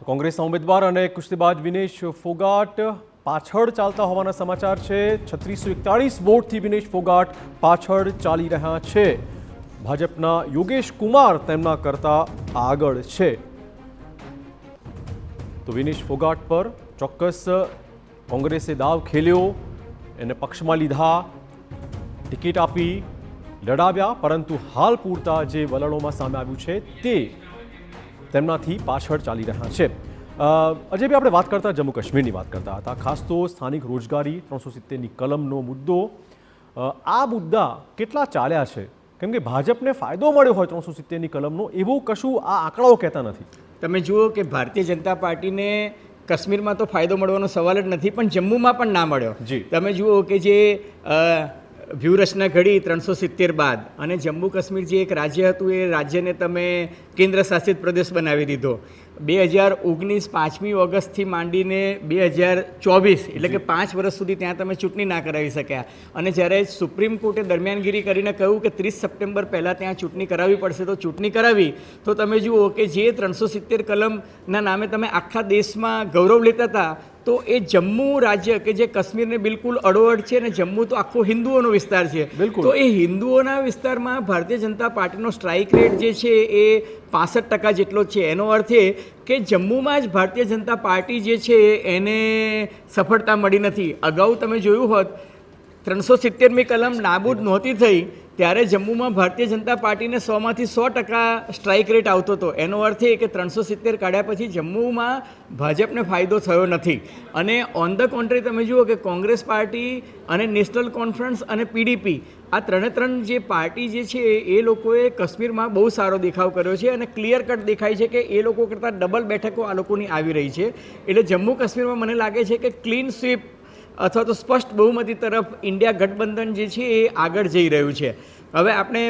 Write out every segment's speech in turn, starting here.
કોંગ્રેસના ઉમેદવાર અને કુસ્તીબાજ વિનેશ ફોગાટ પાછળ ચાલતા હોવાના સમાચાર છે। 3641 વોટથી વિનેશ ફોગાટ પાછળ ચાલી રહ્યા છે। ભાજપના યોગેશ કુમાર તેમના કરતા આગળ છે। તો વિનેશ ફોગાટ પર ચોક્કસ કોંગ્રેસે દાવ ખેલ્યો, એને પક્ષમાં લીધા, ટિકિટ આપી, લડાવ્યા, પરંતુ હાલ પૂરતા જે વલણોમાં સામે આવ્યું છે તે તેમનાથી પાછળ ચાલી રહ્યા છે। અજયભાઈ, આપણે વાત કરતા જમ્મુ કાશ્મીરની વાત કરતા હતા, ખાસ તો સ્થાનિક રોજગારી 370ની કલમનો મુદ્દો। આ મુદ્દા કેટલા ચાલ્યા છે? કેમ કે ભાજપને ફાયદો મળ્યો હોય 370ની કલમનો એવું કશું આ આંકડાઓ કહેતા નથી। તમે જુઓ કે ભારતીય જનતા પાર્ટીને કાશ્મીરમાં તો ફાયદો મળવાનો સવાલ જ નથી, પણ જમ્મુમાં પણ ના મળ્યો। તમે જુઓ કે જે વ્યૂહરચના ઘડી 370 બાદ અને જમ્મુ કાશ્મીર જે એક રાજ્ય હતું એ રાજ્યને તમે કેન્દ્ર શાસિત પ્રદેશ બનાવી દીધો। 2019 5મી ઓગસ્ટથી માંડીને 2024 એટલે કે 5 વર્ષ સુધી ત્યાં તમે ચૂંટણી ના કરાવી શક્યા, અને જ્યારે સુપ્રીમ કોર્ટે દરમિયાનગીરી કરીને કહ્યું કે 30 સપ્ટેમ્બર પહેલાં ત્યાં ચૂંટણી કરાવવી પડશે તો ચૂંટણી કરાવી, તો તમે જુઓ કે જે 370 કલમના નામે તમે આખા દેશમાં ગૌરવ લેતા હતા, તો એ જમ્મુ રાજ્ય કે જે કાશ્મીરને બિલકુલ અડોઅડ છે, અને જમ્મુ તો આખો હિન્દુઓનો વિસ્તાર છે, તો એ હિન્દુઓના વિસ્તારમાં ભારતીય જનતા પાર્ટીનો સ્ટ્રાઇક રેટ જે છે એ 65% જેટલો છે। એનો અર્થ એ કે જમ્મુમાં જ ભારતીય જનતા પાર્ટી જે છે એને સફળતા મળી નથી। અગાઉ તમે જોયું હોત 370મી કલમ નાબૂદ નહોતી થઈ ત્યારે જમ્મુમાં ભારતીય જનતા પાર્ટીને 100માંથી 100% સ્ટ્રાઇક રેટ આવતો હતો। એનો અર્થ એ કે 370 કાઢ્યા પછી જમ્મુમાં ભાજપને ફાયદો થયો નથી। અને ઓન ધ કોન્ટ્રી તમે જુઓ કે કોંગ્રેસ પાર્ટી અને નેશનલ કોન્ફરન્સ અને પીડીપી આ ત્રણ જે પાર્ટી જે છે એ લોકોએ કાશ્મીરમાં બહુ સારો દેખાવ કર્યો છે, અને ક્લિયર કટ દેખાય છે કે એ લોકો કરતાં ડબલ બેઠકો આ લોકોની આવી રહી છે। એટલે જમ્મુ કાશ્મીરમાં મને લાગે છે કે ક્લીન સ્વીપ અથવા તો સ્પષ્ટ બહુમતી તરફ ઇન્ડિયા ગઠબંધન જે છે એ આગળ જઈ રહ્યું છે। હવે આપણે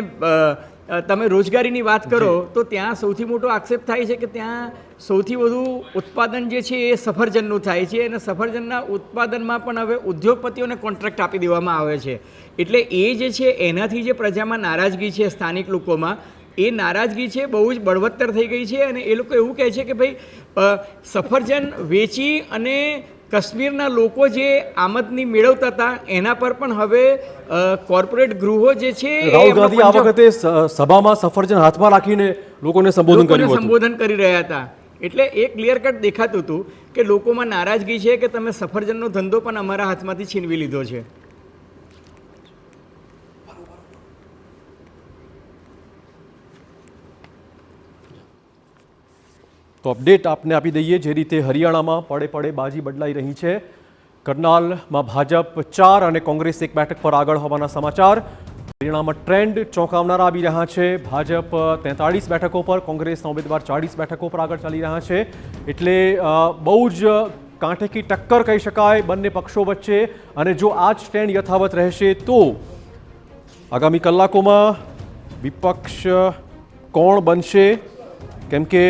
તમે રોજગારીની વાત કરો તો ત્યાં સૌથી મોટો આક્ષેપ થાય છે કે ત્યાં સૌથી વધુ ઉત્પાદન જે છે એ સફરજનનું થાય છે, અને સફરજનના ઉત્પાદનમાં પણ હવે ઉદ્યોગપતિઓને કોન્ટ્રાક્ટ આપી દેવામાં આવે છે। એટલે એ જે છે એનાથી જે પ્રજામાં નારાજગી છે સ્થાનિક લોકોમાં, એ નારાજગી છે બહુ જ બળવત્તર થઈ ગઈ છે, અને એ લોકો એવું કહે છે કે ભાઈ સફરજન વેચી અને કાશ્મીરના લોકો જે આમદની મેળવતા હતા એના પર પણ હવે કોર્પોરેટ ગૃહો જે છે રાહુલ ગાંધી આ વખતે સભામાં સફરજન હાથમાં રાખીને લોકોને સંબોધન કરી રહ્યા હતા। એટલે એ ક્લિયર કટ દેખાતું હતું કે લોકોમાં નારાજગી છે કે તમે સફરજનનો ધંધો પણ અમારા હાથમાંથી છીનવી લીધો છે। તો અપડેટ આપને આપી દઈએ, જે રીતે હરિયાણામાં પડે પડે બાજી બદલાઈ રહી છે। કરનાલમાં ભાજપ 4 અને કોંગ્રેસ 1 બેઠક પર આગળ હોવાના સમાચાર। હરિયાણામાં ટ્રેન્ડ ચોંકાવનારા આવી રહ્યા છે। ભાજપ 43 બેઠકો પર, કોંગ્રેસના ઉમેદવાર 40 બેઠકો પર આગળ ચાલી રહ્યા છે। એટલે બહુ જ કાંટેકી ટક્કર કહી શકાય બંને પક્ષો વચ્ચે, અને જો આ જ ટ્રેન્ડ યથાવત રહેશે તો આગામી કલાકોમાં વિપક્ષ કોણ બનશે, કેમ કે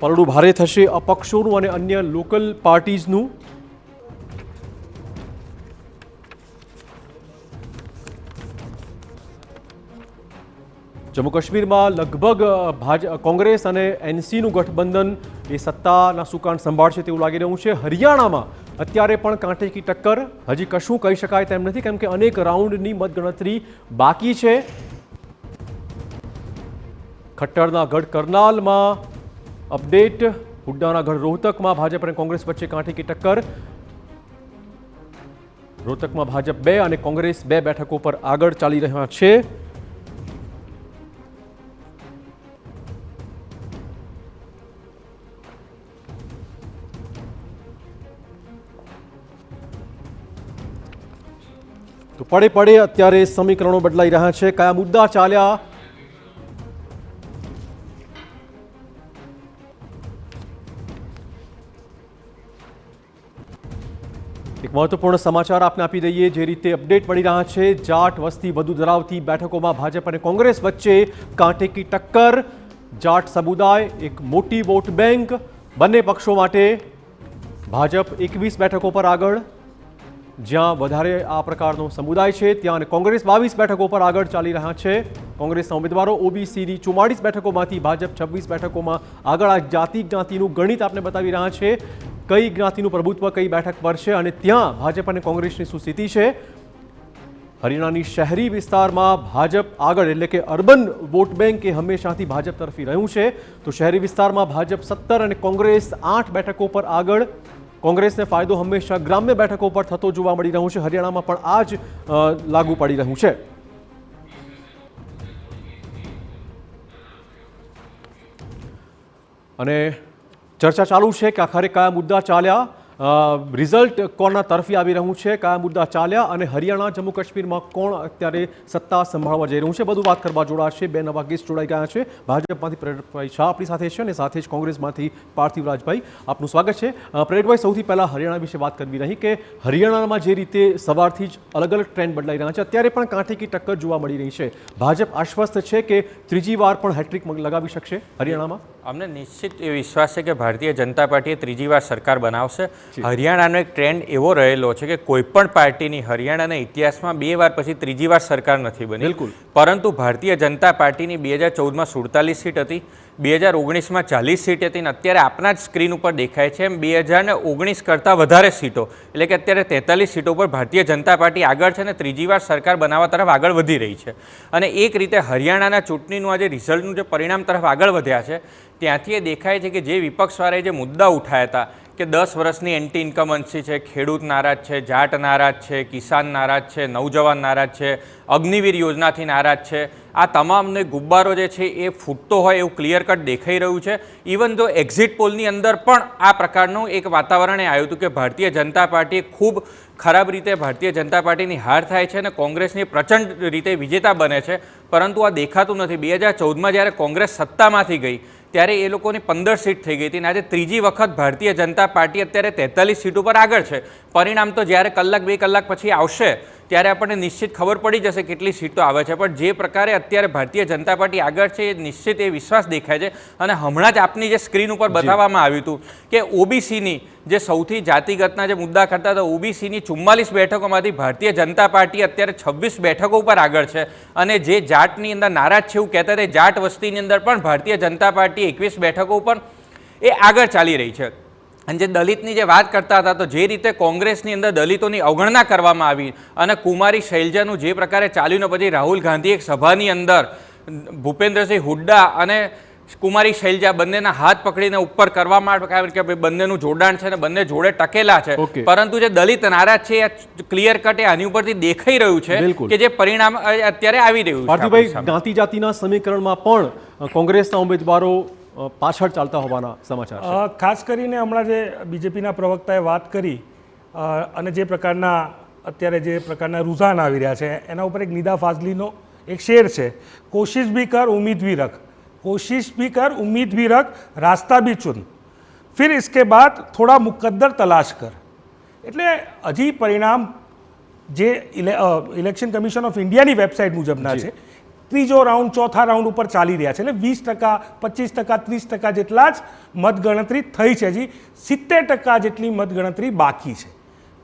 પરડું ભારે થશે અપક્ષોનું અને અન્ય લોકલ પાર્ટીઝનું। જમ્મુ કાશ્મીરમાં લગભગ કોંગ્રેસ અને એનસીનું ગઠબંધન એ સત્તાના સુકાન સંભાળશે તેવું લાગી રહ્યું છે। હરિયાણામાં અત્યારે પણ કાંટેકી ટક્કર, હજી કશું કહી શકાય તેમ નથી, કેમ કે અનેક રાઉન્ડની મતગણતરી બાકી છે। ખટ્ટરના ગઢ કરનાલમાં અપડેટ, હુડ્ડાના ગઢ રોહતકમાં ભાજપ અને કોંગ્રેસ વચ્ચે કાંટેકી ટક્કર। રોહતકમાં ભાજપ 2 અને કોંગ્રેસ 2 બેઠકો પર આગળ ચાલી રહ્યા છે। તો પડે પડે અત્યારે સમીકરણો બદલાઈ રહ્યા છે। કયા મુદ્દા ચાલ્યા, એક મહત્વપૂર્ણ સમાચાર આપને આપી દઈએ, જે રીતે અપડેટ મળી રહ્યા છે। જાટ વસ્તી વધુ ધરાવતી બેઠકોમાં ભાજપ અને કોંગ્રેસ વચ્ચે કાંટેકી ટક્કર। જાટ સમુદાય એક મોટી વોટ બેંક, બંને પક્ષો માટે ભાજપ 21 બેઠકો પર આગળ, જ્યાં વધારે આ પ્રકારનો સમુદાય છે ત્યાં, અને કોંગ્રેસ 22 બેઠકો પર આગળ ચાલી રહ્યા છે. કોંગ્રેસના ઉમેદવારો ઓબીસીની 44 બેઠકોમાંથી ભાજપ 26 બેઠકોમાં આગળ. આ જ્ઞાતિનું ગણિત આપને બતાવી રહ્યા છે, કઈ જ્ઞાતિનું પ્રભુત્વ કઈ બેઠક પર છે અને ત્યાં ભાજપ અને કોંગ્રેસની શું સ્થિતિ છે. હરિયાણાની શહેરી વિસ્તારમાં ભાજપ આગળ, એટલે કે અર્બન વોટ બેંક એ હંમેશાથી ભાજપ તરફી રહ્યું છે. તો શહેરી વિસ્તારમાં ભાજપ 17 અને કોંગ્રેસ 8 બેઠકો પર આગળ. કોંગ્રેસને ફાયદો હંમેશા ગ્રામ્ય બેઠકો પર થતો જોવા મળી રહ્યો છે. હરિયાણામાં પણ આ જ લાગુ પડી રહ્યું છે. અને ચર્ચા ચાલુ છે કે આખરે કયા મુદ્દા ચાલ્યા, રિઝલ્ટ કોના તરફી આવી રહ્યું છે, કયા મુદ્દા ચાલ્યા અને હરિયાણા જમ્મુ કાશ્મીરમાં કોણ અત્યારે સત્તા સંભાળવા જઈ રહ્યું છે. બધું વાત કરવા જોડાશે. બે નવા ગેસ્ટ જોડાઈ ગયા છે. ભાજપમાંથી પ્રેરકભાઈ શાહ આપણી સાથે છે અને સાથે જ કોંગ્રેસમાંથી પાર્થિવ રાજભાઈ. આપનું સ્વાગત છે. પ્રેરકભાઈ, સૌથી પહેલાં હરિયાણા વિશે વાત કરવી રહી કે હરિયાણામાં જે રીતે સવારથી જ અલગ અલગ ટ્રેન્ડ બદલાઈ રહ્યા છે, અત્યારે પણ કાંઠે કી ટક્કર જોવા મળી રહી છે. ભાજપ આશ્વસ્ત છે કે ત્રીજી વાર પણ હેટ્રિક લગાવી શકશે હરિયાણામાં? અમને નિશ્ચિત એ વિશ્વાસ છે કે ભારતીય જનતા પાર્ટીએ ત્રીજી વાર સરકાર બનાવશે. હરિયાણાનો એક ટ્રેન્ડ એવો રહેલો છે કે કોઈપણ પાર્ટીની હરિયાણાના ઇતિહાસમાં 2 વાર પછી ત્રીજી વાર સરકાર નથી બની. બિલકુલ. પરંતુ ભારતીય જનતા પાર્ટીની 2014માં 47 સીટ હતી, 2019માં 40 સીટ હતી અને અત્યારે આપના જ સ્ક્રીન ઉપર દેખાય છે એમ 2019 કરતાં વધારે સીટો, એટલે કે અત્યારે 43 સીટો પર ભારતીય જનતા પાર્ટી આગળ છે અને ત્રીજી વાર સરકાર બનાવવા તરફ આગળ વધી રહી છે. અને એક રીતે હરિયાણાના ચૂંટણીનું આજે રિઝલ્ટનું જે પરિણામ તરફ આગળ વધ્યા છે ત્યાંથી એ દેખાય છે કે જે વિપક્ષવાળાએ જે મુદ્દા ઉઠાવ્યા હતા કે 10 વર્ષની એન્ટી ઇન્કમન્સી છે, ખેડૂત નારાજ છે, જાટ નારાજ છે, કિસાન નારાજ છે, નવજવાન નારાજ છે, અગ્નિવીર યોજનાથી નારાજ છે, આ તમામને ગુબ્બારો જે છે એ ફૂટતો હોય એવું ક્લિયર કટ દેખાઈ રહ્યું છે. ઇવન તો એક્ઝિટ પોલની અંદર પણ આ પ્રકારનું એક વાતાવરણ આવ્યું હતું કે ભારતીય જનતા પાર્ટી ખૂબ ખરાબ રીતે ભારતીય જનતા પાર્ટીની હાર થાય છે અને કોંગ્રેસની પ્રચંડ રીતે વિજેતા બને છે. પરંતુ આ દેખાતું નથી. 2014માં જ્યારે કોંગ્રેસ સત્તામાંથી ગઈ ત્યારે એ લોકોની 15 સીટ થઈ ગઈ હતી અને આજે ત્રીજી વખત ભારતીય જનતા પાર્ટી અત્યારે 43 સીટ ઉપર આગળ છે. પરિણામ તો જ્યારે 1-2 કલાક પછી આવશે ત્યારે આપણને નિશ્ચિત ખબર પડી જશે કેટલી સીટો આવે છે. પણ જે પ્રકારે અત્યારે ભારતીય જનતા પાર્ટી આગળ છે એ નિશ્ચિત એ વિશ્વાસ દેખાય છે. અને હમણાં જ આપની જે સ્ક્રીન ઉપર બતાવવામાં આવ્યું હતું કે ઓબીસીની જે સૌથી જાતિગતના જે મુદ્દા કરતા હતા, ઓબીસીની 44 બેઠકોમાંથી ભારતીય જનતા પાર્ટી અત્યારે 26 બેઠકો ઉપર આગળ છે. અને જે જાટની અંદર નારાજ છે એવું કહેતા હતા, જાટ વસ્તીની અંદર પણ ભારતીય જનતા પાર્ટી 21 બેઠકો ઉપર એ આગળ ચાલી રહી છે. અને જે દલિતની જે વાત કરતા હતા, તો જે રીતે કોંગ્રેસની અંદર દલિતોની અવગણના કરવામાં આવી અને કુમારી શૈલજાનું જે પ્રકારે ચાલ્યું, પછી રાહુલ ગાંધી એક સભાની અંદર ભૂપેન્દ્રસિંહ હુડ્ડા અને કુમારી શૈલજા બંનેના હાથ પકડીને ઉપર કરવામાં આવે કે ભાઈ બંનેનું જોડાણ છે અને બંને જોડે ટકેલા છે. પરંતુ જે દલિત નારાજ છે એ ક્લિયર કટ આની ઉપરથી દેખાઈ રહ્યું છે કે જે પરિણામ અત્યારે આવી રહ્યું છે. પાર્થિવભાઈ, જ્ઞાતિ જાતિના સમીકરણમાં પણ કોંગ્રેસના ઉમેદવારો પાછળ ચાલતા હોવાના સમાચાર છે. ખાસ કરીને હમણાં જે બીજેપીના પ્રવક્તાએ વાત કરી અને જે પ્રકારના અત્યારે જે પ્રકારના રુઝાન આવી રહ્યા છે એના ઉપર એક નિદા ફાઝલીનો એક શેર છે, કોશિશ ભી કર ઉમ્મીદ ભી રખ, कोशिश भी कर उम्मीद भी रख, रास्ता भी चुन, फिर इसके बाद थोड़ा मुकद्दर तलाश कर. એટલે હજી પરિણામ જે ઇલેક્શન કમિશન ઓફ ઇન્ડિયાની વેબસાઇટ મુજબના છે, ત્રીજો રાઉન્ડ ચોથા રાઉન્ડ ઉપર ચાલી રહ્યા છે. એટલે 20%, 25%, 30% જેટલા જ મતગણતરી થઈ છે. હજી 70% જેટલી મતગણતરી બાકી છે.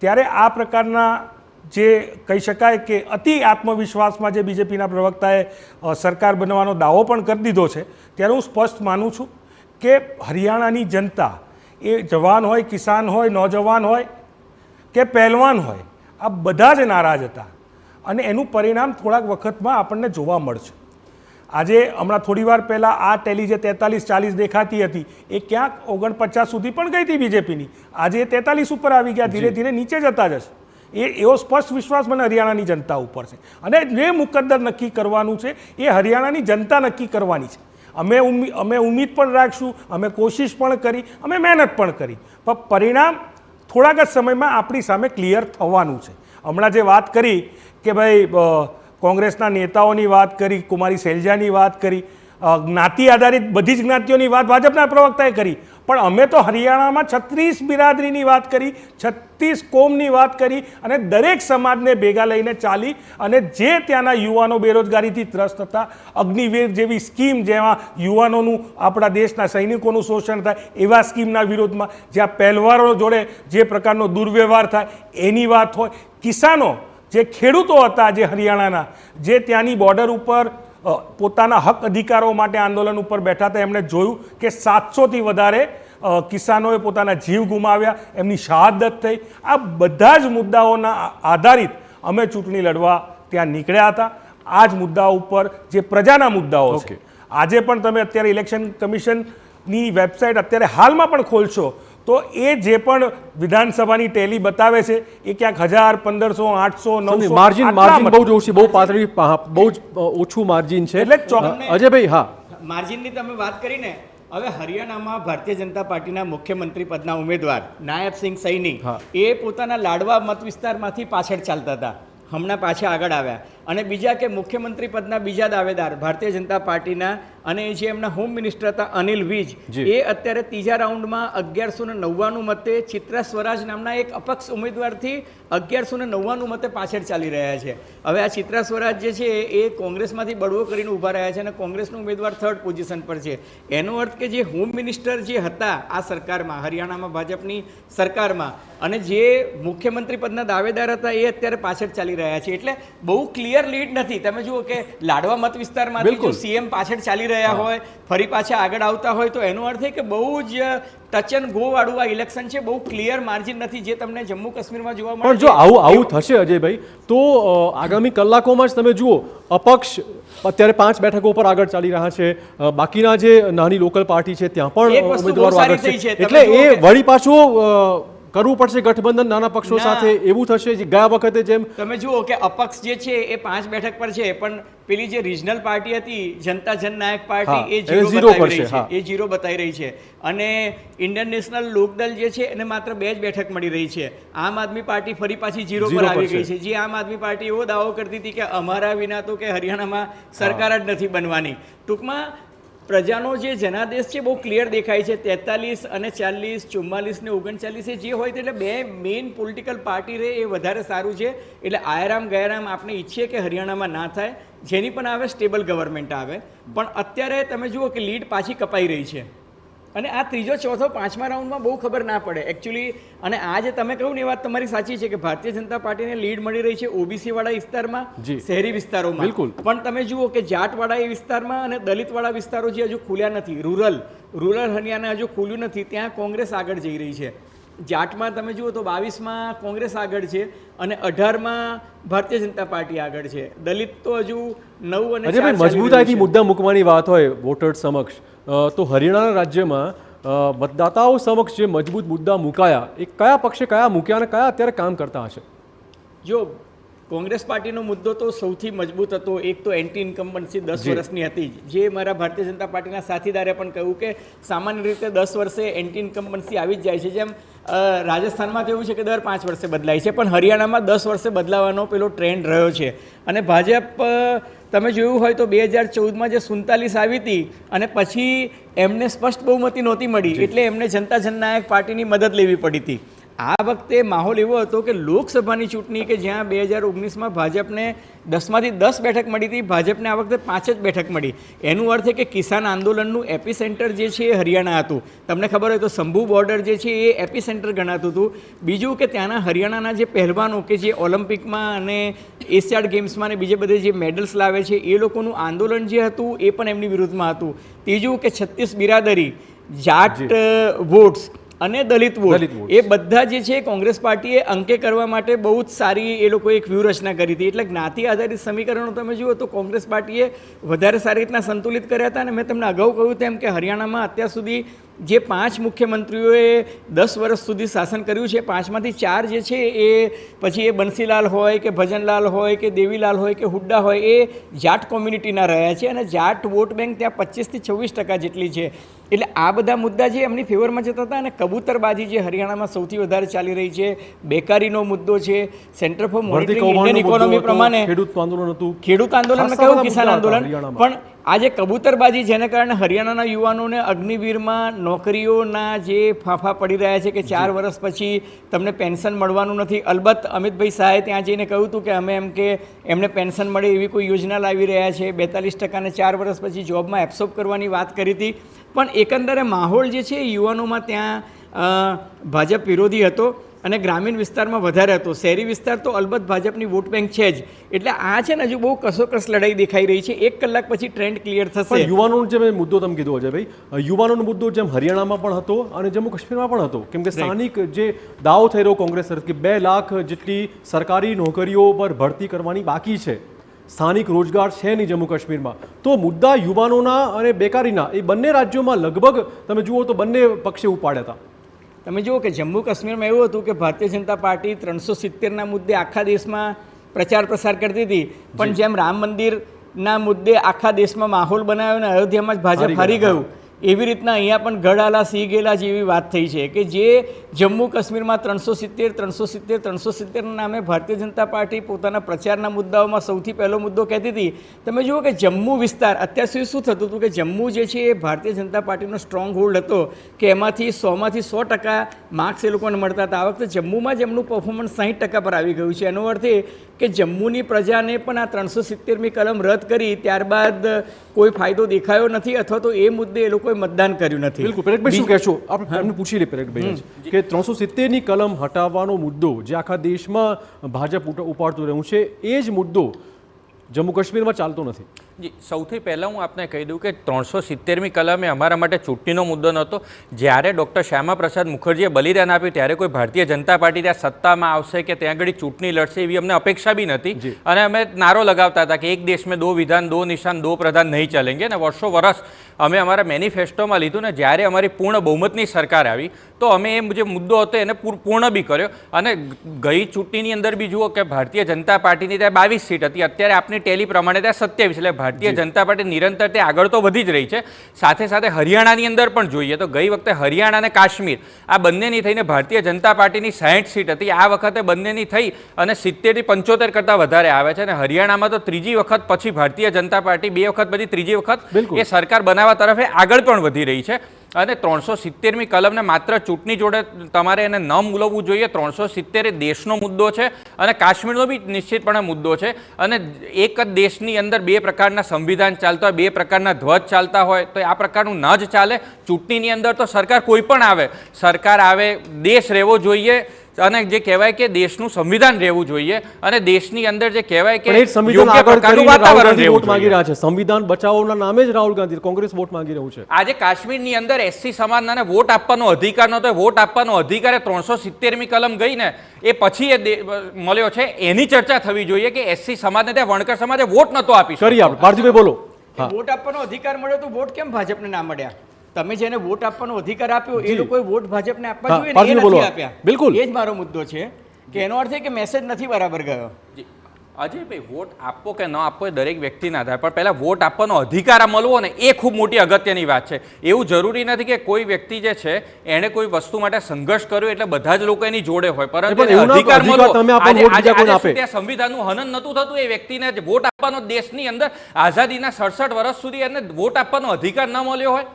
ત્યારે આ પ્રકારના જે કહી શકાય કે અતિ આત્મવિશ્વાસમાં જે બીજેપીના પ્રવક્તાએ સરકાર બનવાનો દાવો પણ કરી દીધો છે, ત્યારે હું સ્પષ્ટ માનું છું કે હરિયાણાની જનતા એ જવાન હોય, કિસાન હોય, નોજવાન હોય કે પહેલવાન હોય, આ બધા જ નારાજ હતા અને એનું પરિણામ થોડાક વખતમાં આપણને જોવા મળશે. આજે હમણાં થોડી વાર પહેલાં આ ટેલી જે 43-40 દેખાતી હતી એ ક્યાંક 49 સુધી પણ ગઈ હતી બીજેપીની. આજે 43 ઉપર આવી ગયા, ધીરે ધીરે નીચે જતા જશે. એવો સ્પષ્ટ વિશ્વાસ મને હરિયાણાની જનતા ઉપર છે. અને જે મુકદ્દર નક્કી કરવાનું છે એ હરિયાણાની જનતા નક્કી કરવાની છે. અમે ઉમ્મીદ પણ રાખશું, અમે કોશિશ પણ કરી, અમે મહેનત પણ કરી, પણ પરિણામ થોડાક જ સમયમાં આપણી સામે ક્લિયર થવાનું છે. હમણાં જે વાત કરી કે ભાઈ કોંગ્રેસના નેતાઓની વાત કરી, કુમારી શૈલજાની વાત કરી, જ્ઞાતિ આધારિત બધી જ જ્ઞાતિઓની વાત ભાજપના પ્રવક્તાએ કરી, પણ અમે તો હરિયાણામાં 36 બિરાદરીની વાત કરી, 36 કોમની વાત કરી અને દરેક સમાજને ભેગા લઈને ચાલી અને જે ત્યાંના યુવાનો બેરોજગારીથી ત્રસ્ત હતા, અગ્નિવીર જેવી સ્કીમ જેમાં યુવાનોનું આપણા દેશના સૈનિકોનું શોષણ થાય એવા સ્કીમના વિરોધમાં, જ્યાં પહેલવારો જોડે જે પ્રકારનો દુર્વ્યવહાર થાય એની વાત હોય, કિસાનો જે ખેડૂતો હતા જે હરિયાણાના, જે ત્યાંની બોર્ડર ઉપર પોતાના હક અધિકારો માટે આંદોલન ઉપર બેઠા હતા, એમણે જોયું કે 700થી વધારે કિસાનોએ પોતાના જીવ ગુમાવ્યા, એમની શહાદત થઈ. આ બધા જ મુદ્દાઓના આધારિત અમે ચૂંટણી લડવા ત્યાં નીકળ્યા હતા. આ જ મુદ્દાઓ ઉપર જે પ્રજાના મુદ્દાઓ છે, આજે પણ તમે અત્યારે ઇલેક્શન કમિશનની વેબસાઇટ અત્યારે હાલમાં પણ ખોલશો તો એ જે પણ વિધાનસભાની ટેલી બતાવે છે એ ક્યાંક 1000, 1500, 800, 900 માર્જિન બહુ જ ઓછી, બહુ પાતળી, બહુ જ ઓછું માર્જિન છે. એટલે અજયભાઈ, હા, માર્જિનની તમે વાત કરીને, હવે હરિયાણામાં ભારતીય જનતા પાર્ટીના મુખ્યમંત્રી પદના ઉમેદવાર નાયબસિંહ સૈની એ પોતાના લાડવા મત વિસ્તારમાંથી પાછળ ચાલતા હતા, હમણાં પાછા આગળ આવ્યા. અને બીજા કે મુખ્યમંત્રી પદના બીજા દાવેદાર ભારતીય જનતા પાર્ટીના અને જે એમના હોમ મિનિસ્ટર હતા અનિલ વિજ, એ અત્યારે ત્રીજા રાઉન્ડમાં 1199 મતે ચિત્રા સ્વરાજ નામના એક અપક્ષ ઉમેદવારથી 1199 મતે પાછળ ચાલી રહ્યા છે. હવે આ ચિત્રા સ્વરાજ જે છે એ કોંગ્રેસમાંથી બળવો કરીને ઊભા રહ્યા છે અને કોંગ્રેસનો ઉમેદવાર 3rd પોઝિશન પર છે. એનો અર્થ કે જે હોમ મિનિસ્ટર જે હતા આ સરકારમાં, હરિયાણામાં ભાજપની સરકારમાં, અને જે મુખ્યમંત્રી પદના દાવેદાર હતા એ અત્યારે પાછળ ચાલી રહ્યા છે. એટલે બહુ ક્લિયર લીડ નથી. તમે જુઓ કે લાડવા મત વિસ્તારમાંથી જો સીએમ પાછળ ચાલી રહ્યા હોય, ફરી પાછા આગળ આવતા હોય, તો એનો અર્થ એ કે બહુ જ ટચ એન્ડ ગો વાળું આ ઇલેક્શન છે. બહુ ક્લિયર માર્જિન નથી જે તમને જમ્મુ કાશ્મીરમાં જોવા મળે. પણ જો આવું થશે અજયભાઈ, તો આગામી કલાકોમાં જ તમે જુઓ અપક્ષ અત્યારે 5 બેઠકો પર આગળ ચાલી રહ્યા છે, બાકીના જે નાની લોકલ પાર્ટી છે ત્યાં પણ ઉમેદવારો આગળ છે, એટલે એ વળી પાછું કરવું પડશે ગઠબંધન નાના પક્ષો સાથે, એવું થશે જે ગયા વખતે જેમ. તમે જુઓ કે અપક્ષ જે છે એ 5 બેઠક પર છે, પણ પેલી જે રિજનલ પાર્ટી હતી જનતા જનનાયક પાર્ટી એ 0 બતાવી રહી છે, એ 0 બતાવી રહી છે. અને ઇન્ડિયન નેશનલ લોકદળ જે છે એને માત્ર 2 જ બેઠક મળી રહી છે. આમ આદમી પાર્ટી ફરી પાછી 0 પર આવી ગઈ છે. જે આમ આદમી પાર્ટી એવો દાવો કરતી હતી કે અમારા વિના તો કે હરિયાણામાં સરકાર જ નથી બનવાની. ટૂંકમાં પ્રજાનો જે જનાદેશ છે બહુ ક્લિયર દેખાય છે. 43 અને 40, 44 ને 39 જે હોય એટલે 2 મેઇન પોલિટિકલ પાર્ટી રહે એ વધારે સારું છે. એટલે આયરામ ગયરામ આપણે ઈચ્છીએ કે હરિયાણામાં ના થાય, જેની પણ આવે સ્ટેબલ ગવર્મેન્ટ આવે. પણ અત્યારે તમે જુઓ કે લીડ પાછી કપાઈ રહી છે અને આ ત્રીજો, ચોથો, 5મા રાઉન્ડમાં બહુ ખબર ના પડે એકચ્યુઅલી. અને આ જે તમે કહ્યું ને એ વાત તમારી સાચી છે કે ભારતીય જનતા પાર્ટીને લીડ મળી રહી છે ઓબીસી વાળા વિસ્તારમાં, શહેરી વિસ્તારોમાં. પણ તમે જુઓ કે જાટવાળા એ વિસ્તારમાં અને દલિતવાળા વિસ્તારો જે હજુ ખુલ્યા નથી, રૂરલ હરિયાણા હજુ ખુલ્યું નથી, ત્યાં કોંગ્રેસ આગળ જઈ રહી છે. જાટમાં તમે જુઓ તો 22માં કોંગ્રેસ આગળ છે અને 18માં ભારતીય જનતા પાર્ટી આગળ છે. દલિત તો હજુ 9 અને 4 મજબૂતાઈથી મુદ્દા મૂકવાની વાત હોય વોટર્સ સમક્ષ, તો હરિયાણા રાજ્યમાં મતદાતાઓ સમક્ષ જે મજબૂત મુદ્દા મુકાયા એ કયા પક્ષે કયા મૂક્યા અને કયા અત્યારે કામ કરતા હશે? જો કોંગ્રેસ પાર્ટીનો મુદ્દો તો સૌથી મજબૂત હતો. એક તો એન્ટી ઇન્કમ્બન્સી 10 વર્ષની હતી, જે મારા ભારતીય જનતા પાર્ટીના સાથીદારે પણ કહ્યું કે સામાન્ય રીતે 10 વર્ષે એન્ટી ઇન્કમ્બન્સી આવી જ જાય છે. જેમ રાજસ્થાનમાં કેવું છે કે દર 5 વર્ષે બદલાય છે, પણ હરિયાણામાં 10 વર્ષે બદલાવાનો પેલો ટ્રેન્ડ રહ્યો છે. અને ભાજપ તમે જોયું હોય તો 2014માં જે 47 આવી હતી અને પછી એમને સ્પષ્ટ બહુમતી નહોતી મળી, એટલે એમને જનતા જનનાયક પાર્ટીની મદદ લેવી પડી હતી. આ વખતે માહોલ એવો હતો કે લોકસભાની ચૂંટણી કે જ્યાં 2019માં ભાજપને 10માંથી 10 બેઠક મળી હતી, ભાજપને આ વખતે 5 જ બેઠક મળી. એનું અર્થ છે કે કિસાન આંદોલનનું એપી સેન્ટર જે છે એ હરિયાણા હતું. તમને ખબર હોય તો શંભુ બોર્ડર જે છે એ એપી સેન્ટર ગણાતું હતું. બીજું કે ત્યાંના હરિયાણાના જે પહેલવાનો કે જે ઓલિમ્પિકમાં અને એશિયાડ ગેમ્સમાં અને બીજે બધે જે મેડલ્સ લાવે છે એ લોકોનું આંદોલન જે હતું એ પણ એમની વિરુદ્ધમાં હતું. ત્રીજું કે 36 બિરાદરી, જાટ વોટ્સ અને દલિત વોટ, એ બધા જે છે કોંગ્રેસ પાર્ટીએ અંકે કરવા માટે બહુ જ સારી એ લોકોએ એક વ્યૂહરચના કરી હતી. એટલે જ્ઞાતિ આધારિત સમીકરણો તમે જુઓ તો કોંગ્રેસ પાર્ટીએ વધારે સારી રીતના સંતુલિત કર્યા હતા. અને મેં તમને અગાઉ કહ્યું તેમ કે હરિયાણામાં અત્યાર સુધી જે 5 મુખ્યમંત્રીઓએ 10 વર્ષ સુધી શાસન કર્યું છે, 5માંથી 4 જે છે એ પછી એ બંસીલાલ હોય કે ભજનલાલ હોય કે દેવીલાલ હોય કે હુડ્ડા હોય એ જાટ કોમ્યુનિટીના રહ્યા છે. અને જાટ વોટ બેંક ત્યાં 25 થી 26% જેટલી છે. એટલે આ બધા મુદ્દા જે એમની ફેવરમાં જતા હતા. અને કબૂતરબાજી જે હરિયાણામાં સૌથી વધારે ચાલી રહી છે, બેકારીનો મુદ્દો છે, centre for monitoring Indian economy પ્રમાણે ખેડૂત આંદોલન, ખેડૂત આંદોલન, કિસાન આંદોલન, પણ આ જે કબૂતરબાજી જેને કારણે હરિયાણાના યુવાનોને અગ્નિવીરમાં નોકરીઓના જે ફાંફા પડી રહ્યા છે કે 4 વર્ષ પછી તમને પેન્શન મળવાનું નથી. અલબત્ત અમિતભાઈ શાહે ત્યાં જઈને કહ્યું હતું કે અમે એમ કે એમને પેન્શન મળે એવી કોઈ યોજના લાવી રહ્યા છે. 42% 4 વર્ષ પછી જોબમાં એબ્સોર્બ કરવાની વાત કરી હતી. પણ એકંદરે માહોલ જે છે એ યુવાનોમાં ત્યાં ભાજપ વિરોધી હતો અને ગ્રામીણ વિસ્તારમાં વધારે હતો. શહેરી વિસ્તાર તો અલબત્ત ભાજપની વોટ બેંક છે જ. એટલે આ છે ને હજુ બહુ કસોકસ લડાઈ દેખાઈ રહી છે. 1 કલાક પછી ટ્રેન્ડ ક્લિયર થશે. પણ યુવાનોનો જે મુદ્દો તમે કીધો અજયભાઈ, યુવાનોનો મુદ્દો જેમ હરિયાણામાં પણ હતો અને જમ્મુ કાશ્મીરમાં પણ હતો, કેમ કે સ્થાનિક જે દાવો થઈ રહ્યો કોંગ્રેસ તરફથી 2 લાખ જેટલી સરકારી નોકરીઓ પર ભરતી કરવાની બાકી છે, સ્થાનિક રોજગાર છે નહીં જમ્મુ કાશ્મીરમાં, તો મુદ્દા યુવાનોના અને બેકારીના એ બંને રાજ્યોમાં લગભગ તમે જુઓ તો બંને પક્ષે ઉપાડ્યા હતા. તમે જુઓ કે જમ્મુ કાશ્મીરમાં એવું હતું કે ભારતીય જનતા પાર્ટી 370ના મુદ્દે આખા દેશમાં પ્રચાર પ્રસાર કરતી હતી. પણ જેમ રામ મંદિરના મુદ્દે આખા દેશમાં માહોલ બનાવ્યો અને અયોધ્યામાં જ ભાજપ હારી ગયું, એવી રીતના અહીંયા પણ ગઢાલા સિંહ ગેલા જેવી વાત થઈ છે કે જે જમ્મુ કાશ્મીરમાં 370 નામે ભારતીય જનતા પાર્ટી પોતાના પ્રચારના મુદ્દાઓમાં સૌથી પહેલો મુદ્દો કહેતી હતી. તમે જુઓ કે જમ્મુ વિસ્તાર અત્યાર સુધી શું થતું હતું કે જમ્મુ જે છે એ ભારતીય જનતા પાર્ટીનો સ્ટ્રોંગ હોલ્ડ હતો કે એમાંથી 100માંથી 100% માર્ક્સ એ લોકોને મળતા હતા. આ વખતે જમ્મુમાં જ એમનું પરફોર્મન્સ 60% પર આવી ગયું છે. એનો અર્થ એ કે જમ્મુની પ્રજાને પણ આ 370મી કલમ રદ કરી ત્યારબાદ કોઈ ફાયદો દેખાયો નથી અથવા તો એ મુદ્દે એ લોકોએ મતદાન કર્યું નથી. બિલકુલ. પરેશભાઈ શું કહેશો? આપણે એમને પૂછી લઈએ પરેશભાઈ કે 370ની કલમ હટાવવાનો મુદ્દો જે આખા દેશમાં ભાજપ ઉપાડતું રહ્યું છે, એ જ મુદ્દો જમ્મુ કાશ્મીરમાં ચાલતો નથી. જી, સૌથી પહેલાં હું આપને કહી દઉં કે 370મી કલમ એ અમારા માટે ચૂંટણીનો મુદ્દો નહોતો. જ્યારે ડૉક્ટર શ્યામા પ્રસાદ મુખર્જીએ બલિદાન આપ્યું ત્યારે કોઈ ભારતીય જનતા પાર્ટી ત્યાં સત્તામાં આવશે કે ત્યાં આગળ ચૂંટણી લડશે એવી અમને અપેક્ષા બી નથી. અને અમે નારો લગાવતા હતા કે એક દેશ મેં 2 વિધાન 2 નિશાન 2 પ્રધાન નહીં ચાલેંગે. અને વર્ષો વર્ષ અમે અમારા મેનિફેસ્ટોમાં લીધું ને જ્યારે અમારી પૂર્ણ બહુમતની સરકાર આવી તો અમે એ જે મુદ્દો હતો એને પૂર્ણ બી કર્યો. અને ગઈ ચૂંટણીની અંદર બી જુઓ કે ભારતીય જનતા પાર્ટીની ત્યાં 22 સીટ હતી, અત્યારે આપની ટેલી પ્રમાણે ત્યાં 27. એટલે ભારતીય જનતા પાર્ટી નિરંતર તે આગળ તો વધી જ રહી છે. સાથે સાથે હરિયાણાની અંદર પણ જોઈએ તો ગઈ વખતે હરિયાણા અને કાશ્મીર આ બંનેની થઈને ભારતીય જનતા પાર્ટીની 60 સીટ હતી. આ વખતે બંનેની થઈ અને 70થી 75 કરતાં વધારે આવે છે. અને હરિયાણામાં તો ત્રીજી વખત પછી ભારતીય જનતા પાર્ટી 2 વખત પછી ત્રીજી વખત એ સરકાર બનાવવા તરફ આગળ પણ વધી રહી છે. અને 370મી કલમને માત્ર ચૂંટણી જોડે તમારે એને ન મૂલવવું જોઈએ. 370 એ દેશનો મુદ્દો છે અને કાશ્મીરનો બી નિશ્ચિતપણે મુદ્દો છે. અને એક જ દેશની અંદર 2 પ્રકારના સંવિધાન ચાલતા હોય, 2 પ્રકારના ધ્વજ ચાલતા હોય તો આ પ્રકારનું ન જ ચાલે. ચૂંટણીની અંદર તો સરકાર કોઈ પણ આવે, સરકાર આવે, દેશ રહેવો જોઈએ અને જે કહેવાય કે દેશનું સંવિધાન રહેવું જોઈએ અને દેશની અંદર જે કહેવાય કે યોગ્ય પ્રકારનું વાતાવરણ રહેવું જોઈએ. સંવિધાન બચાવોના નામે જ રાહુલ ગાંધી કોંગ્રેસ વોટ માંગી રહ્યું છે. આજે કાશ્મીરની અંદર SC સમાજને વોટ આપવાનો અધિકાર નહોતો. વોટ આપવાનો અધિકાર 370મી કલમ ગઈ ને એ પછી એ મળ્યો છે. એની ચર્ચા થવી જોઈએ કે SC સમાજને ત્યાં વણકર સમાજે વોટ નહોતો આપી શકતો. પાર્થિવભાઈ બોલો. વોટ આપવાનો અધિકાર મળ્યો તો વોટ કેમ ભાજપને ના મળ્યા? તમે જેને વોટ આપવાનો અધિકાર આપ્યો એ લોકોએ વોટ ભાજપને આપવા જોઈએ ને, એ નથી આપ્યા. બિલકુલ, એ જ મારો મુદ્દો છે કે એનો અર્થ એ કે મેસેજ નથી બરાબર ગયો. અજયભાઈ, વોટ આપવો કે ન આપવો એ દરેક વ્યક્તિના આધાર પર પહેલાં વોટ આપવાનો અધિકાર મળવો ને એ ખૂબ મોટી અગત્યની વાત છે. એવું જરૂરી નથી કે કોઈ વ્યક્તિ જે છે એણે કોઈ વસ્તુ માટે સંઘર્ષ કર્યો એટલે બધા જ લોકો એની જોડે હોય, પરંતુ અધિકાર મળવો ત્યાં સંવિધાનનું હનન નહોતું થતું. એ વ્યક્તિને વોટ આપવાનો દેશની અંદર આઝાદીના 67 વર્ષ સુધી એને વોટ આપવાનો અધિકાર ન મળ્યો હોય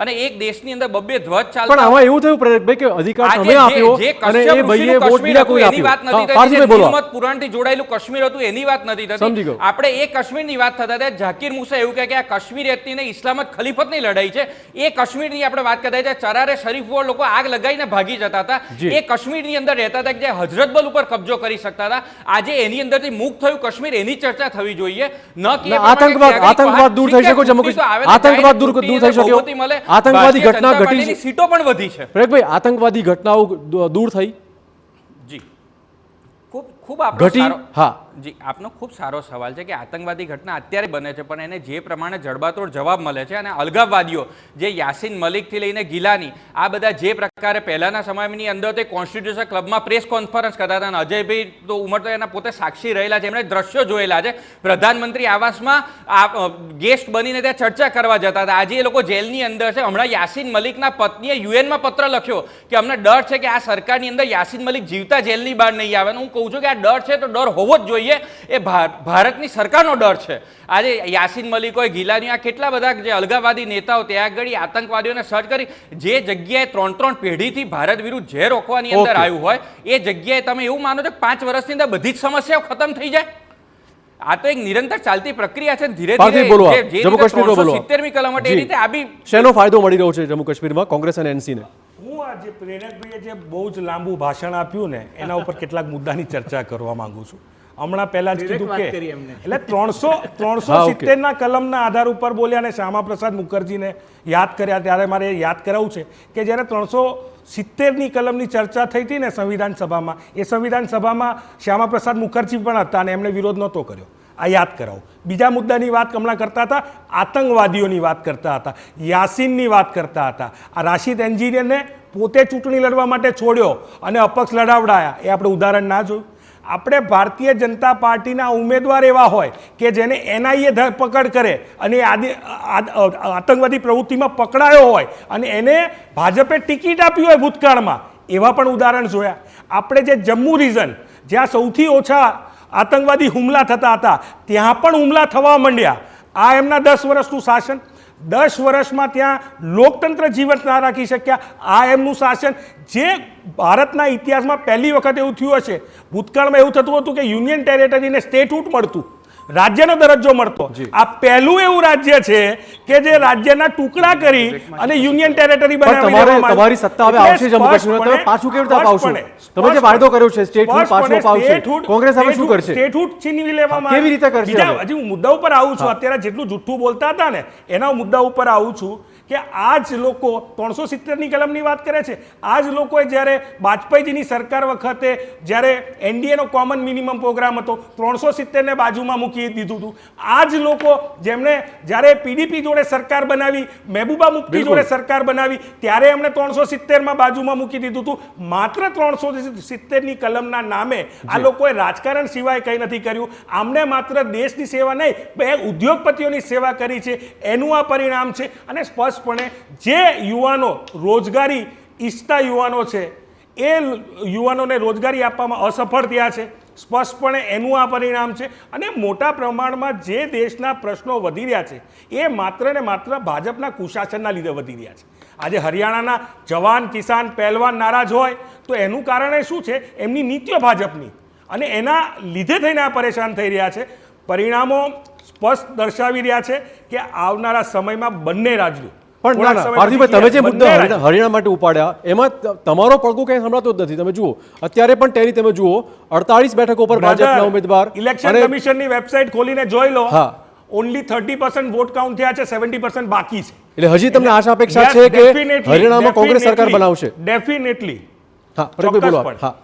અને એક દેશની અંદર 2 ધ્વજ ચાલતા. પણ આમાં એવું થયું પરેશભાઈ કે અધિકાર તમે આપ્યો અને એ ભાઈએ વોટ બીજા કોઈ એની વાત નથી થતી. હિંમત પુરાણથી જોડાયેલું કાશ્મીર હતું એની વાત નથી થતી. આપણે એ કાશ્મીરની વાત થતા હતા. ઝાકીર મૂસા એવું કહે કે આ કાશ્મીર એક્ટની ઇસ્લામત ખલીફતની લડાઈ છે. એ કાશ્મીરની આપણે વાત કરતા હતા. ચરારે શરીફ પર લોકો આગ લગાવીને ભાગી જતા હતા. એ કાશ્મીરની અંદર રહેતા હતા કે જે હજરતબલ ઉપર કબજો કરી શકતા હતા. આજે એની અંદરથી મુક્ત થયું કાશ્મીર, એની ચર્ચા થવી જોઈએ. ન કે આતંકવાદ દૂર થઈ શકે, જમ્મુ કાશ્મીર આતંકવાદ દૂર થઈ શકે, આતંકવાદી ઘટના ઘટી, સીટો પણ વધી છે. પરેશભાઈ, આતંકવાદી ઘટનાઓ દૂર થઈ? જી, ખૂબ ઘટી. હા જી, આપનો ખૂબ સારો સવાલ છે કે આતંકવાદી ઘટના અત્યારે બને છે પણ એને જે પ્રમાણે જડબાતોડ જવાબ મળે છે અને અલગાવવાદીઓ જે યાસીન મલિકથી લઈને ગિલાની આ બધા જે પ્રકારે પહેલાના સમયની અંદર તે કોન્સ્ટિટ્યુશન ક્લબમાં પ્રેસ કોન્ફરન્સ કરતા હતા અને અજયભાઈ તો ઉમર તો એના પોતે સાક્ષી રહેલા છે, એમણે દ્રશ્યો જોયેલા છે. પ્રધાનમંત્રી આવાસમાં ગેસ્ટ બનીને ત્યાં ચર્ચા કરવા જતા હતા. આજે એ લોકો જેલની અંદર છે. હમણાં યાસીન મલિકના પત્નીએ UN માં પત્ર લખ્યો કે અમને ડર છે કે આ સરકારની અંદર યાસીન મલિક જીવતા જેલની બહાર નહીં આવે. હું કહું છું કે આ ડર છે તો ડર હોવો જ જોઈએ. એ ભારતની સરકારનો ડર છે. આજે યાસીન મલિક હોય, ગિલાની, આ કેટલા બધા જે અલગાવાદી નેતાઓ ત્યાં આગળ આતંકવાદીઓને સર્ચ કરી જે જગ્યાએ 3 પેઢીથી ભારત વિરુદ્ધ જે રોકવાની અંદર આવ્યું હોય એ જગ્યાએ તમે એવું માનો છો કે 5 વર્ષની અંદર બધી જ સમસ્યાઓ ખતમ થઈ જાય? આ તો એક નિરંતર ચાલતી પ્રક્રિયા છે. ધીરે ધીરે જમ્મુ કાશ્મીર 370મી કલમ એ રીતે આ બી શેનો ફાયદો મળી રહ્યો છે જમ્મુ કાશ્મીરમાં કોંગ્રેસ અને એનસી ને? હું આ જે પ્રેરકભાઈએ જે બહુ જ લાંબુ ભાષણ આપ્યું ને એના ઉપર કેટલાક મુદ્દાની ચર્ચા કરવા માંગુ છું. હમણાં પહેલા જ કીધું કે એટલે 370ના કલમના આધાર ઉપર બોલ્યા અને શ્યામાપ્રસાદ મુખર્જીને યાદ કર્યા. ત્યારે મારે યાદ કરાવવું છે કે જ્યારે 370ની કલમની ચર્ચા થઈ હતી ને સંવિધાન સભામાં, એ સંવિધાન સભામાં શ્યામાપ્રસાદ મુખર્જી પણ હતા અને એમણે વિરોધ નહોતો કર્યો. આ યાદ કરાવું. બીજા મુદ્દાની વાત હમણાં કરતા હતા, આતંકવાદીઓની વાત કરતા હતા, યાસીનની વાત કરતા હતા. આ રાશિદ એન્જિનિયરને પોતે ચૂંટણી લડવા માટે છોડ્યો અને અપક્ષ લડાવડાયા, એ આપણે ઉદાહરણ ના જોયું? આપણે ભારતીય જનતા પાર્ટીના ઉમેદવાર એવા હોય કે જેને એનઆઈએ ધરપકડ કરે અને આતંકવાદી પ્રવૃત્તિમાં પકડાયો હોય અને એને ભાજપે ટિકિટ આપી હોય ભૂતકાળમાં, એવા પણ ઉદાહરણ જોયા. આપણે જે જમ્મુ રિજન જ્યાં સૌથી ઓછા આતંકવાદી હુમલા થતા હતા ત્યાં પણ હુમલા થવા માંડ્યા. આ એમના 10 વર્ષનું શાસન. 10 વર્ષમાં ત્યાં લોકતંત્ર જીવંત ના રાખી શક્યા. આ એમનું શાસન જે ભારતના ઇતિહાસમાં પહેલી વખત એવું થયું હશે. ભૂતકાળમાં એવું થતું હતું કે યુનિયન ટેરેટરીને સ્ટેટહૂડ મળતું, રાજ્યનો દરજ્જો મળતો. આ પહેલું એવું રાજ્ય છે કે જે રાજ્યના ટુકડા કરી અને યુનિયન ટેરેટરી બનાવી. તમારી સત્તા હવે આવશે જમ્મુ કાશ્મીરમાં, તમે પાછું કેવી રીતે અપાવશો? તમે જે વાયદો કર્યો છે સ્ટેટહૂડ પાછું અપાવશે, કોંગ્રેસ હવે શું કરશે? સ્ટેટહૂડ છીનવી લેવામાં કેવી રીતે કરશે? હજી હું મુદ્દા ઉપર આવું છું. અત્યારે જેટલું જુઠ્ઠું બોલતા હતા ને એના મુદ્દા ઉપર આવું છું કે આ જ લોકો 370ની કલમની વાત કરે છે. આ જ લોકોએ જ્યારે વાજપેયીજીની સરકાર વખતે જ્યારે એનડીએનો કોમન મિનિમમ પ્રોગ્રામ હતો 370ને બાજુમાં મૂકી દીધું હતું. આ જ લોકો જેમણે જ્યારે પીડીપી જોડે સરકાર બનાવી, મહેબૂબા મુફ્તી જોડે સરકાર બનાવી, ત્યારે એમણે 370માં બાજુમાં મૂકી દીધું હતું. માત્ર 370ની કલમના નામે આ લોકોએ રાજકારણ સિવાય કંઈ નથી કર્યું. આમને માત્ર દેશની સેવા નહીં, બે ઉદ્યોગપતિઓની સેવા કરી છે. એનું આ પરિણામ છે. અને સ્પષ્ટપણે જે યુવાનો રોજગારી ઈચ્છતા યુવાનો છે એ યુવાનોને રોજગારી આપવામાં અસફળ થયા છે. સ્પષ્ટપણે એનું આ પરિણામ છે. અને મોટા પ્રમાણમાં જે દેશના પ્રશ્નો વધી રહ્યા છે એ માત્ર ને માત્ર ભાજપના કુશાસનના લીધે વધી રહ્યા છે. આજે હરિયાણાના જવાન, કિસાન, પહેલવાન નારાજ હોય તો એનું કારણ શું છે? એમની નીતિઓ ભાજપની, અને એના લીધે થઈને આ પરેશાન થઈ રહ્યા છે. પરિણામો સ્પષ્ટ દર્શાવી રહ્યા છે કે આવનારા સમયમાં બંને રાજ્યો પણ ના ના પાર્થિવભાઈ, તમે જે મુદ્દા હરિયાણા માટે ઉપાડ્યા એમાં તમારો પડઘો કંઈ સંભળાતો જ નથી. તમે જુઓ અત્યારે પણ ટેરી, તમે જુઓ 48 બેઠકો પર ભાજપના ઉમેદવાર. ઇલેક્શન કમિશનની વેબસાઇટ ખોલીને જોઈ લો, ઓનલી 30% વોટ કાઉન્ટ થયા છે, 70% બાકી છે. એટલે હજી તમને આશા અપેક્ષા છે કે હરિયાણામાં કોંગ્રેસ સરકાર બનાવશે? ડેફિનેટલી. હા, પ્રેરકભાઈ બોલો. હા,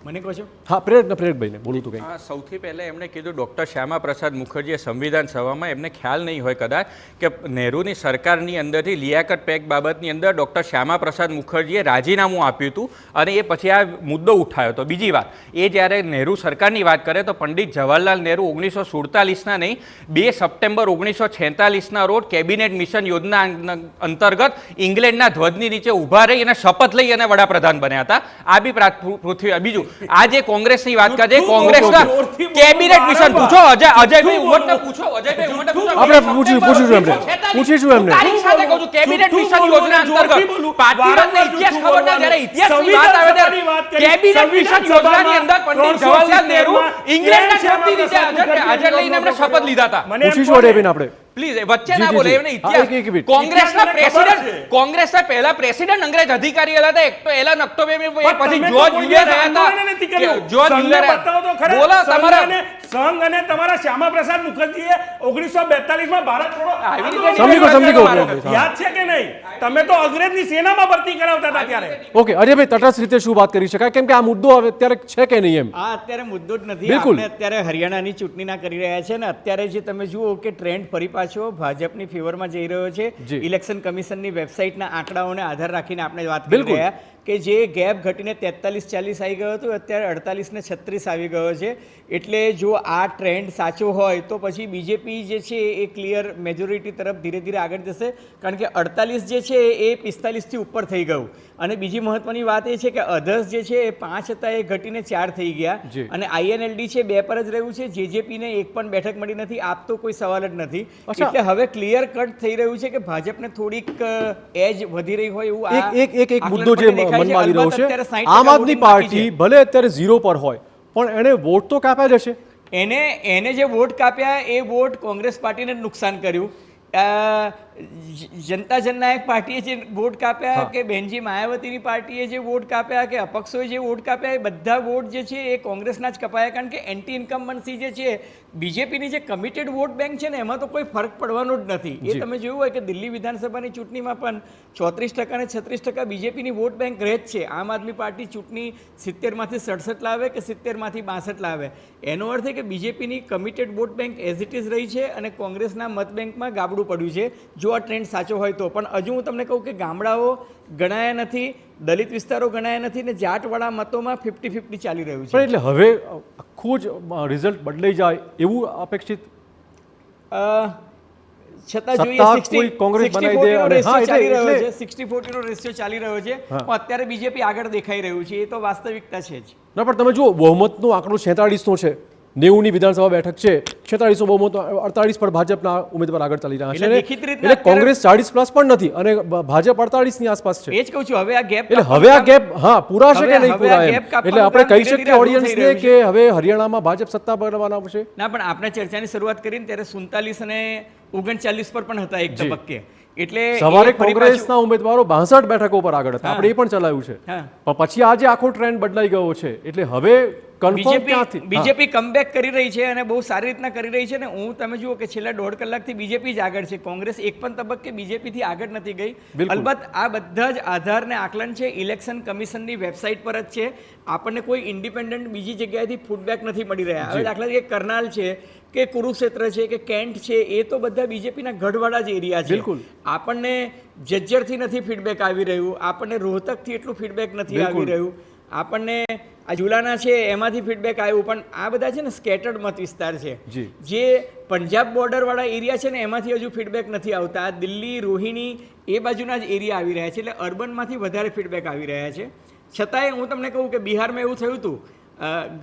મને કહો છો? હા, પ્રેરકભાઈને બોલું તું કંઈ. સૌથી પહેલાં એમણે કીધું ડૉક્ટર શ્યામાપ્રસાદ મુખર્જીએ સંવિધાન સભામાં એમને ખ્યાલ નહીં હોય કદાચ કે નહેરુની સરકારની અંદરથી લિયાકત પેક બાબતની અંદર ડૉક્ટર શ્યામાપ્રસાદ મુખર્જીએ રાજીનામું આપ્યું હતું અને એ પછી આ મુદ્દો ઉઠાયો હતો. બીજી વાત, એ જ્યારે નહેરુ સરકારની વાત કરે તો પંડિત જવાહરલાલ નહેરુ 1947ના નહીં 2 સપ્ટેમ્બર 1946ના રોજ કેબિનેટ મિશન યોજના અંતર્ગત ઇંગ્લેન્ડના ધ્વજની નીચે ઊભા રહી અને શપથ લઈ અને વડાપ્રધાન બન્યા હતા. આ બી પૃથ્વી. બીજું, આજે કોંગ્રેસની વાત કરે, કોંગ્રેસના કેબિનેટ મિશન પૂછો, અજયભાઈ ઉમટને પૂછો, અજયભાઈ ઉમટને પૂછો. આપણે પૂછીશું એમને. તારીખ સાથે કહું છું, કેબિનેટ મિશન યોજના અંતર્ગત પાર્ટીનો ઇતિહાસ ખબર ના, જ્યારે ઇતિહાસની વાત આવે ત્યારે કેબિનેટ મિશન યોજનાની અંદર પંડિત જવાહરલાલ નહેરુ ઇંગ્લેન્ડના ધ્વજની નીચે હાજર લઈને એમણે શપથ લીધા હતા. પૂછીશું અડેબીન આપણે. પ્લીઝ વચ્ચે ના બોલે. એમને ઇતિહાસ કોંગ્રેસના પહેલા પ્રેસિડેન્ટ અંગ્રેજ અધિકારી હતા. એક તો એલન ઓક્ટોબર પછી જોર્જ મ્યુલર રહ્યા હતા. જોર્જ મ્યુલર બોલો તમારા સંઘ અને તમારા શ્યામાપ્રસાદ મુખર્જીએ 1942માં ભારત છોડો સમજી ગયો. યાદ છે કે નહીં? તમે તો અંગ્રેજની સેનામાં ભરતી કરાવતા હતા ત્યારે. ઓકે, અજયભાઈ તટસ્થ રીતે શું વાત કરી શકાય? કેમ કે આ મુદ્દો હવે અત્યારે છે કે નહીં એમ? આ અત્યારે મુદ્દો જ નથી. આપણે અત્યારે હરિયાણાની ચૂંટણીના કરી રહ્યા છે ને અત્યારે જે તમે જુઓ કે ટ્રેન્ડ ફરી પાછો ભાજપની ફેવરમાં જઈ રહ્યો છે. ઇલેક્શન કમિશનની વેબસાઇટના આંકડાઓને આધાર રાખીને આપણે વાત કરી રહ્યા કે જે ગેપ ઘટીને 43-40 આવી ગયો હતો અત્યારે 48-36 આવી ગયો છે. એટલે જો આ ટ્રેન્ડ સાચો હોય તો પછી બીજેપી જે છે એ ક્લિયર મેજોરિટી તરફ ધીરે ધીરે આગળ જશે, કારણ કે 48 જે છે એ 45થી ઉપર થઈ ગયું. અને બીજી મહત્વની વાત એ છે કે અધર્સ જે છે એ 5 હતા એ ઘટીને 4 થઈ ગયા અને INLD છે 2 પર જ રહ્યું છે. જેજેપીને એક પણ બેઠક મળી નથી, આપ તો કોઈ સવાલ જ નથી. એટલે હવે ક્લિયર કટ થઈ રહ્યું છે કે ભાજપને થોડીક એજ વધી રહી હોય એવું એક મુદ્દો જે મનમાં આવી રહ્યો છે, આમ આદમી પાર્ટી ભલે અત્યારે 0 પર હોય પણ એને વોટ તો કાપ્યા જ હશે. એને જે વોટ કાપ્યા એ વોટ કોંગ્રેસ પાર્ટીને નુકસાન કર્યું. જનતા જનનાયક પાર્ટીએ જે વોટ કાપ્યા કે બેનજી માયાવતીની પાર્ટીએ જે વોટ કાપ્યા કે અપક્ષોએ જે વોટ કાપ્યા એ બધા વોટ જે છે એ કોંગ્રેસના જ કપાયા, કારણ કે એન્ટી ઇન્કમ્બન્સી જે છે બીજેપીની જે કમિટેડ વોટ બેંક છે ને એમાં તો કોઈ ફરક પડવાનો જ નથી. એ તમે જોયું હોય કે દિલ્હી વિધાનસભાની ચૂંટણીમાં પણ 34% અને 36% બીજેપીની વોટ બેંક રહે જ છે. આમ આદમી પાર્ટી ચૂંટણી 70માંથી 67 લાવે કે 70માંથી 62 લાવે, એનો અર્થ એ કે બીજેપીની committed vote bank as it is રહી છે અને કોંગ્રેસના મત બેંકમાં ગાબડું પડ્યું છે જો આ ટ્રેન્ડ સાચો હોય તો. પણ હજુ હું તમને કહું કે ગામડાઓ ગણાયા નથી, દલિત વિસ્તારો ગણાયા નથી ને જાટવાળા મતોમાં 50-50 ચાલી રહ્યું છે. એટલે હવે આખું જ રિઝલ્ટ બદલાઈ જાય એવું અપેક્ષિત છતાં જોઈએ કોંગ્રેસ બનાવી દે અને હા ચાલી રહ્યો છે 60-40 નો રેશિયો ચાલી રહ્યો છે. પણ અત્યારે બીજેપી આગળ દેખાઈ રહ્યું છે, એ તો વાસ્તવિકતા છે જ. ના પણ તમે જુઓ બહુમતનો આંકડો 46નો છે, 90ની વિધાનસભા બેઠક છે, 4600 બહુમત, 48 પર ભાજપના ઉમેદવાર આગળ ચાલી રહ્યા છે. એટલે કોંગ્રેસ 40+ પણ નથી અને ભાજપ 48ની આસપાસ છે. એ જ કહું છું હવે આ ગેપ એટલે હવે આ ગેપ પૂરાશે કે નહીં પૂરાય એમ. એટલે આપણે કહી શકીએ ઓડિયન્સને કે હવે હરિયાણામાં ભાજપ સત્તા બનાવવાના છે. ના પણ આપણે ચર્ચાની શરૂઆત કરીને ત્યારે 47 અને 39 પર પણ હતા એક તબક્કે. એટલે સવારે કોંગ્રેસના ઉમેદવારો 62 બેઠકો પર આગળ હતા, આપણે એ પણ ચલાવ્યું છે. પણ પછી આજે આખો ટ્રેન્ડ બદલાઈ ગયો છે. એટલે હવે બીજેપી કમબેક કરી રહી છે અને બહુ સારી રીતના કરી રહી છે. ને હું તમે જુઓ કે છેલ્લા 1.5 કલાકથી બીજેપી જ આગળ છે, કોંગ્રેસ એક પણ તબક્કે બીજેપીથી આગળ નથી ગઈ. અલબત્ત આ બધા જ આધાર ને આકલન છે ઇલેક્શન કમિશનની વેબસાઇટ પર જ છે. આપણને કોઈ ઇન્ડિપેન્ડન્ટ બીજી જગ્યાએથી ફીડબેક નથી મળી રહ્યા. હવે દાખલા તરીકે કરનાલ છે કે કુરુક્ષેત્ર છે કે કેન્ટ છે, એ તો બધા બીજેપીના ગઢવાડા જ એરિયા છે. આપણને જજ્જરથી નથી ફીડબેક આવી રહ્યું, આપણને રોહતકથી એટલું ફીડબેક નથી આવી રહ્યું, આપણને આ ઝુલાના છે એમાંથી ફીડબેક આવ્યું. પણ આ બધા છે ને સ્કેટર્ડ મત વિસ્તાર છે, જે પંજાબ બોર્ડરવાળા એરિયા છે ને એમાંથી હજુ ફીડબેક નથી આવતા. દિલ્હી રોહિણી એ બાજુના જ એરિયા આવી રહ્યા છે, એટલે અર્બનમાંથી વધારે ફીડબેક આવી રહ્યા છે. છતાંય હું તમને કહું કે બિહારમાં એવું થયું હતું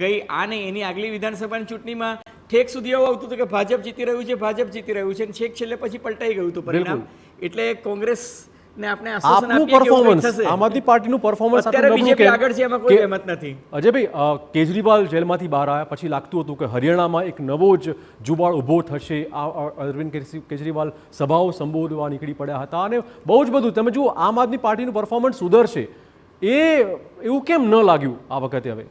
ગઈ આ નહીં એની આગલી વિધાનસભાની ચૂંટણીમાં ઠેક સુધી એવું આવતું હતું કે ભાજપ જીતી રહ્યું છે, ભાજપ જીતી રહ્યું છે, અને છેક છેલ્લે પછી પલટાઈ ગયું હતું પરિણામ. એટલે કોંગ્રેસ ને આપણે આશ્વાસન આપીએ કે એવું થશે. આમ આદમી પાર્ટીનું પરફોર્મન્સ અત્યારે બીજેપી આગળ છે, એમાં કોઈ મત નથી. અજયભાઈ, કેજરીવાલ જેલમાંથી બહાર આવ્યા પછી લાગતું હતું કે હરિયાણામાં એક નવો જ જુવાળ ઊભો થશે. અરવિંદ કેજરીવાલ સભાઓ સંબોધવા નીકળી પડ્યા હતા અને બહુ જ બધું. તમે જુઓ આમ આદમી પાર્ટીનું પરફોર્મન્સ સુધરશે એવું કેમ ન લાગ્યું આ વખતે? હવે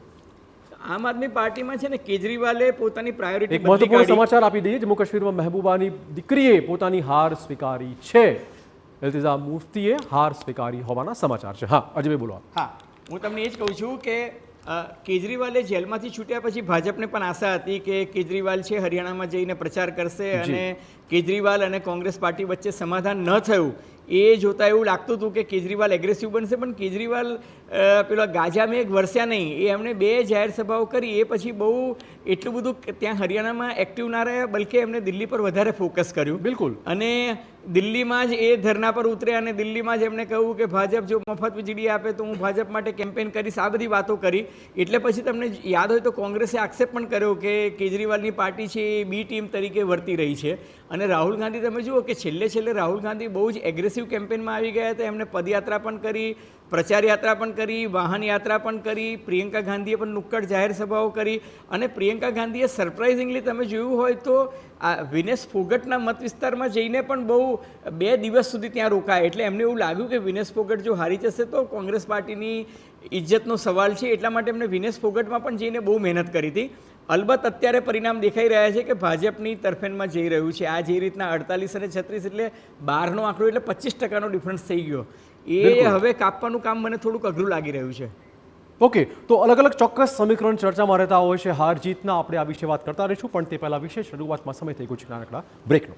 આમ આદમી પાર્ટીમાં છે ને કેજરીવાલે પોતાની પ્રાયોરિટી એક મહત્વપૂર્ણ સમાચાર આપી દઈએ. જમ્મુ કાશ્મીરમાં મહેબૂબાની દીકરીએ પોતાની હાર સ્વીકારી છે. ઇલ્તિઝામ મુફ્તીએ હાર સ્વીકારી હોવાના સમાચાર છે. હા અજયભાઈ બોલો. હા, હું તમને એ જ કહું છું કે કેજરીવાલે જેલમાંથી છૂટ્યા પછી ભાજપને પણ આશા હતી કે કેજરીવાલ છે હરિયાણામાં જઈને પ્રચાર કરશે અને કેજરીવાલ અને કોંગ્રેસ પાર્ટી વચ્ચે સમાધાન ન થયું એ જોતા એવું લાગતું હતું કે કેજરીવાલ એગ્રેસિવ બનશે. પણ કેજરીવાલ પેલા ગાજામાં એક વર્ષ્યા નહીં, એ એમણે 2 જાહેર સભાઓ કરી, એ પછી બહુ એટલું બધું ત્યાં હરિયાણામાં એક્ટિવ ના રહ્યા, બલકે એમણે દિલ્હી પર વધારે ફોકસ કર્યું. બિલકુલ. અને દિલ્હીમાં જ એ ધરના પર ઉતર્યા અને દિલ્હીમાં જ એમણે કહ્યું કે ભાજપ જો મફત વીજળી આપે તો હું ભાજપ માટે કેમ્પેન કરીશ, આ બધી વાતો કરી. એટલે પછી તમને યાદ હોય તો કોંગ્રેસે આક્ષેપ પણ કર્યો કે કેજરીવાલની પાર્ટી છે એ બી ટીમ તરીકે વર્તી રહી છે. અને રાહુલ ગાંધી તમે જુઓ કે છેલ્લે રાહુલ ગાંધી બહુ જ એગ્રેસિવ કેમ્પેનમાં આવી ગયા હતા. એમણે પદયાત્રા પણ કરી, પ્રચાર યાત્રા પણ કરી, વાહન યાત્રા પણ કરી. પ્રિયંકા ગાંધીએ પણ નુક્કડ જાહેર સભાઓ કરી અને પ્રિયંકા ગાંધીએ સરપ્રાઇઝિંગલી તમે જોયું હોય તો આ વિનેશ ફોગટના મત વિસ્તારમાં જઈને પણ બહુ 2 દિવસ સુધી ત્યાં રોકાય. એટલે એમને એવું લાગ્યું કે વિનેશ ફોગટ જો હારી જશે તો કોંગ્રેસ પાર્ટીની ઇજ્જતનો સવાલ છે, એટલા માટે એમણે વિનેશ ફોગટમાં પણ જઈને બહુ મહેનત કરી હતી. અલબત્ત અત્યારે પરિણામ દેખાઈ રહ્યા છે કે ભાજપની તરફેણમાં જઈ રહ્યું છે. આ જે રીતના 48 અને 36 એટલે 12નો આંકડો એટલે 25%નો ડિફરન્સ થઈ ગયો, એ હવે કાપવાનું કામ મને થોડુંક અઘરું લાગી રહ્યું છે. ઓકે, તો અલગ અલગ ચોક્કસ સમીકરણ ચર્ચામાં રહેતા હોય છે હાર જીતના. આપણે આ વિશે વાત કરતા રહીશું, પણ તે પહેલા વિશેષ શરૂઆતમાં સમય થઈ ગયો છે નાનકડા બ્રેકનો.